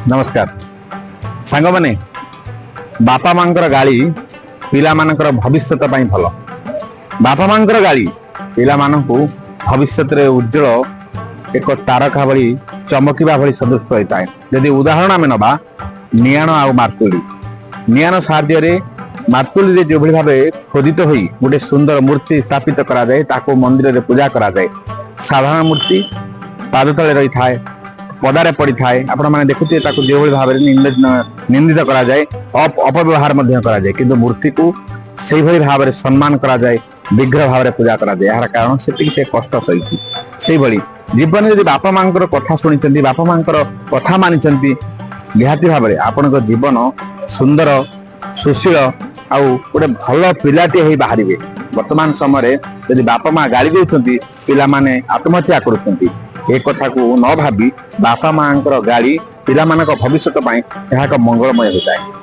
नमस्कार सांग माने बापा मांकर गाली पिला मानकर भविष्य भल बापा मांकर गाली पिला मानकु भविष्य रे उज्जवल एक तारका भली चमकिबा भली सदृश होता है। यदि उदाहरण आम नबा नियाण आ मार्तुली नियाण साहाय्य मार्तुली जो भाव खोदित हो गोटे सुंदर मूर्ति स्थापित करा जाए ताको मंदिर में पूजा करा जाए। साधारण मूर्ति पाद तले रही थाए पदारे पड़ी थाए आपण मैंने देखुए जो भाव निंदित करा जाए अपव्यवहार करा जाए किंतु मूर्ति को से भाव में सम्मान करा जाए विग्रह भाव में पूजा करा जाए। यार कारण से कष्ट सही से जीवन यदि बापा माँ कथा शुणी बापा माँ कथा मानी निहाती भाव में आपण जीवन सुंदर सुशील आउ गोटे भल पिलाटे बाहर वर्तमान समय यदि बापा माँ गाड़ी दे पिला माने आत्महत्या करुँच एक कथा को न भावी बापा माँ गाड़ी पिला भविष्य एक मंगलमय होता है।